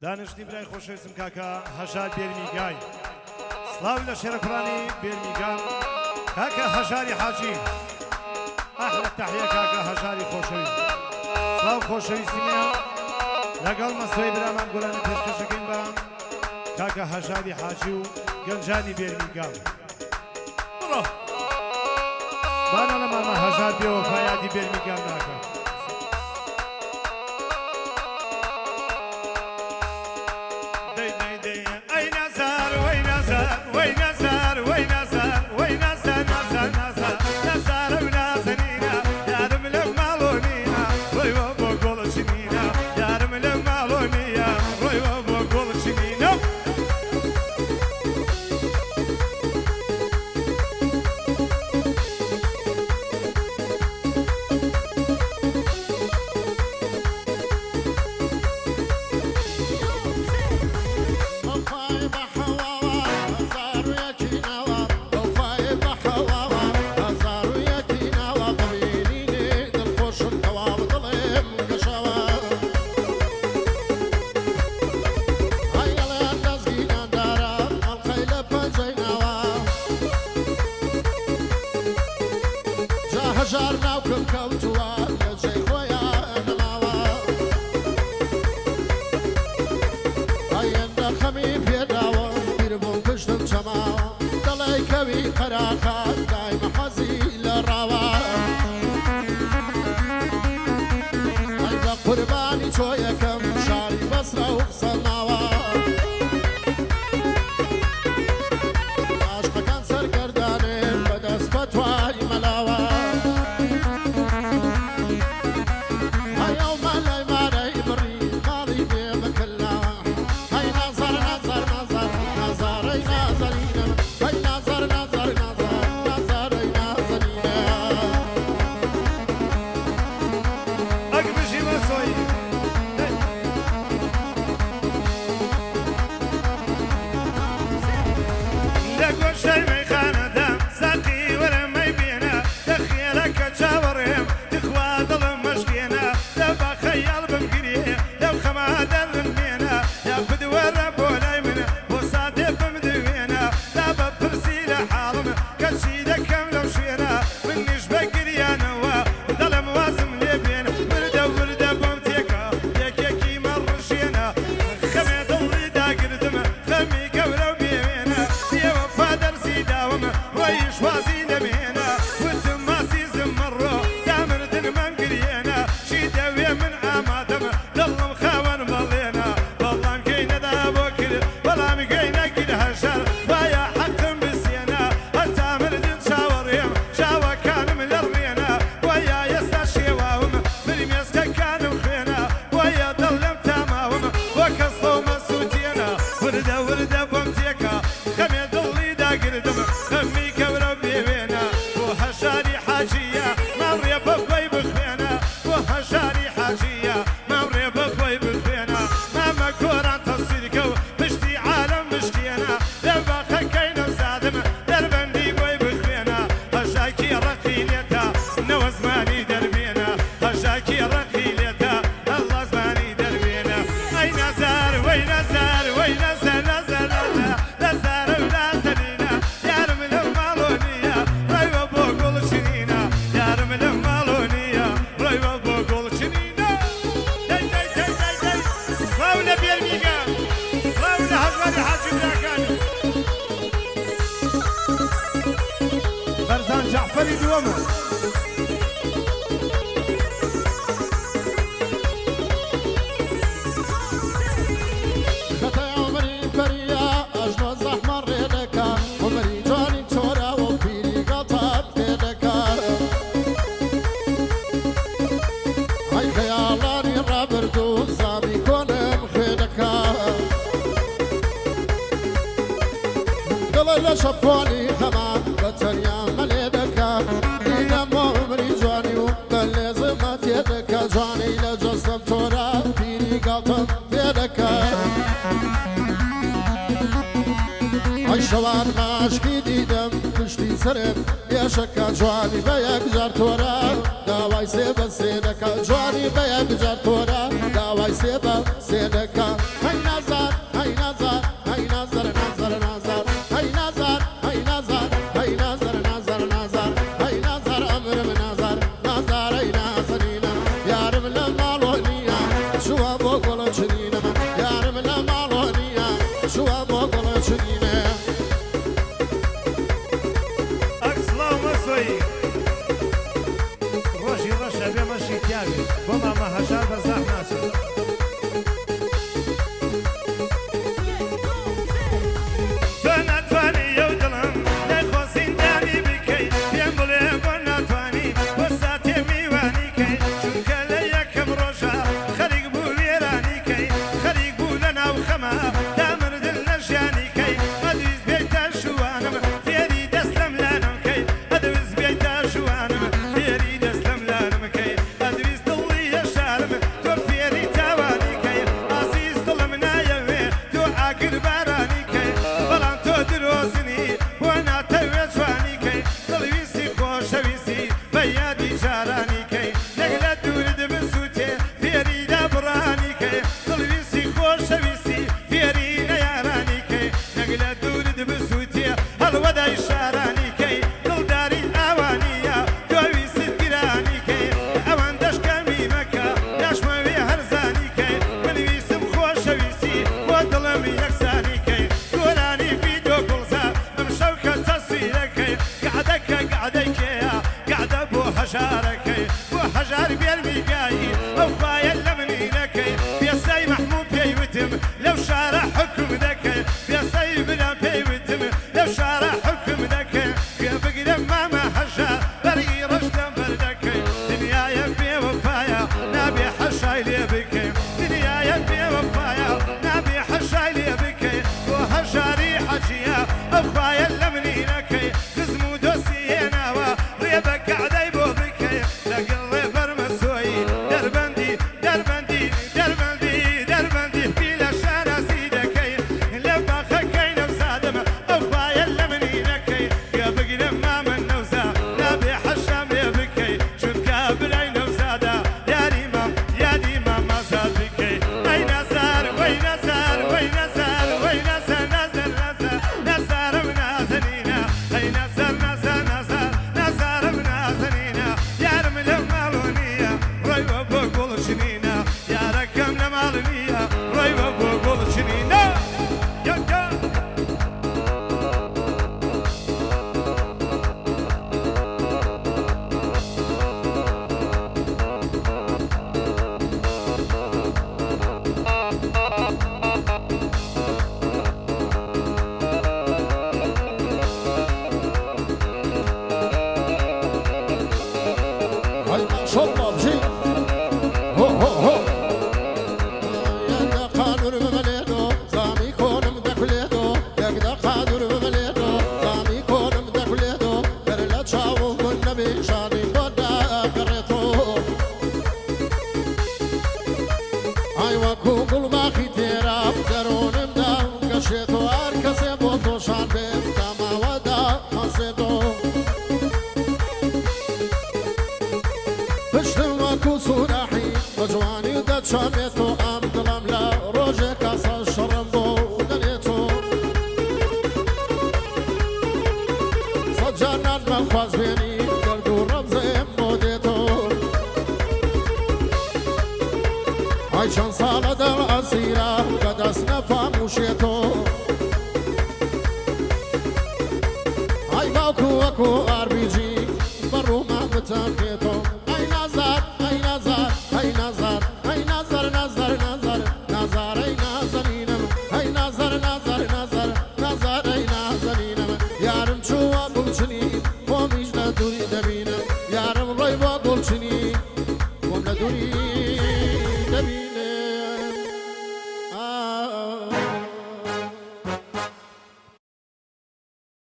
دانشتی برای خۆشەویستم کاکە هەژار بێرمیگای سڵاو لە شێرەکڕانی بێرمیگان کاکە هەژاری حاجی ئەحلە تەحیە کاکە هەژاری خۆشەویست سڵاو خۆشەویستی منە لەگەڵ مەسرەی برامان گۆرانە پێشکەشەکەین بە کاکە هەژاری حاجی و گەنجانی بێرمیگان بانە لە مامە هەژار بێەوە فایادی بێرمیگان ناکە هەژار ناوکم کەوتووە لە جێی خۆیان نەماوە ئەیەندە خەمی پێداوە بیر بووم پشتم چەماوە دەڵێ کەوی قەراقات دایمە حەزی لە ڕاوە ئەیدە قوربانی چۆ یەکەم شاری بەسرە و قسەڵناوە عاشقەکان سەرگەردانێن بەدەست بە توای مەلاوە جعفری دووەمە خەتای عومەری بەریا ئەژنۆ زەحمە ڕێدەکا عومەری جوانی چۆراوە و پیری گەڵتات پێدەکا ئەی خەیاڵانی ڕابردوو زامی کۆنم خوێدەکا دڵە لە شەپۆلی خەمان بە تەنیا مەلێ دەکا دیدەمە عومەری جوانی و بەلێزمە تێدەکا جوانی لە جەستەم تۆرا پیری گەڵتم پێدەکا ئەی شەوان ماشکی دیدەم پشتی سرم پێشەکە جوانی بە یەکجار تۆرە داوای سێ بە سێ دەکا جوانی بە یەکجار تۆرە داوای سێ بە سێ دەکا چنینه یارم لمالونیا شوا بقول چنینه ئەکسڵاو مەسۆی ڕۆژی ڕەشە بێ مەشی پیاوێ بۆ مامە هەژار بەزاح ناچێت تۆ ناتوانی ئەو دڵم نەخۆسیندانی بکەیت پێم بڵێ بۆ ناتوانی بۆ ساتێ میوانی کەی چونکە لە یەکەم ڕۆژە خەریک بوو وێرانی کەی خەریک بوو لە ناو خەمە دامردن لە ژیانی کەی ئەدویست بێیتە شوانم فێری دەست لەم لانم کەی ئەدویست بێیتە شوانم فێری دەست لەم لانم کەی ئەدویست دڵی هێشارم تۆ فێری تاوانی کەی ئازیز دڵم نایەوێ تۆ ئاگر بارانی کەی بەڵام تۆ درۆزنی بۆ ناتەوێت جوانی کەی دڵویستی خۆشەویستی بە یادی جارانی کەی نەک لە دوورت بسووتێ فێری دابڕانی کەی دڵویستی خۆشەویستی فێری نەیارانی کەی نەک لە دوورت بسووتێ هەڵوەدای شارانی کەی دڵداری ئاوانیە تۆویست گرانی کەی ئەوان دەشکەمی مەکە داشمەوێ هەرزانی کەی منویستم خۆشەویستی بۆ دڵم یەکسانی کەی گۆرانی ڤیدۆ گوڵزە ئەم شەو کە تەسویرەکەی گعدەکە گعدەی کێیە گعدە بۆ هەژارەکەی بۆ هەژار بێرمیگایی ئەو خوایە لە منینەکەی پێسەی مەحموود پێیوتم لەو شارە حکم دەکەی پێسەی برام پێیوتم لەو شارە حکم دەکەی پێ بگرم مامە هەژار بەرگی ڕەشتەم بەردەکەی دنیایە بێوەفایە نابێ حەشای لێ بکەی دنیایە بێوەفایە نابێ حەشای لێ بکەی بۆ هەژاری حەجیە ئەو خوایە لە منینەکەی خزم و دۆستی هێناوە ڕێ بە گعدەی بۆ بکەی لەگەڵ ڕێبەر مەسۆیی دەربەندی دەربەندی دەربەندی دەربەندی پی لە شارەزی دەکەی لە باخەکەی نەوزادم ئەو خوایە لە منینەکەی گە بگرم مامە نەوزا نابێ حەشام لێ بکەی چونکە برای نەوزادە یاری مام یادی مامازاد بکەی ئەی نەزار وەی نەزار وەی نەزار وەی نەزار نەزار نەزار نەزارم نازەنینە ئەی نەزار نەزار نەزار نەزارم نازەنینە یارم لە ماڵۆ نییە ڕۆیوە بۆ گوڵچنینە یارەکەم لە ماڵ نییە ڕۆیوە بۆ گوڵچنینە یەکە های ماشاءالله بجی هو هو هو یک قادر بملیدو زامی کنم دکلیدو یک قادر بملیدو زامی کنم دکلیدو بر لچاو من نبی شادی بودا کریتو ای وکو گل باخی تیرا درونم دا کشیتو هر کسی بو تو شان بیم دما ودا حسیتو پشتم وکو سوراحی بجوانی دد شامیتو ام دلم لا روژه کاسا شرم بو دنیتو سجانان من خواز بینی گردو رمزم مودیتو ای چند سال دل اسیرا کدس نفاموشیتو ای باکو وکو آربیجی برو مامتاکیتو ای نظر ای نظر ای نظر ای نظر نظر نظر نظر ای نازنینم ای نظر نظر نظر نظر ای نازنینم یارم چوا گلچنی قومیش ندوری دبینم یارم روی با گلچنی قوم ندوری دبینم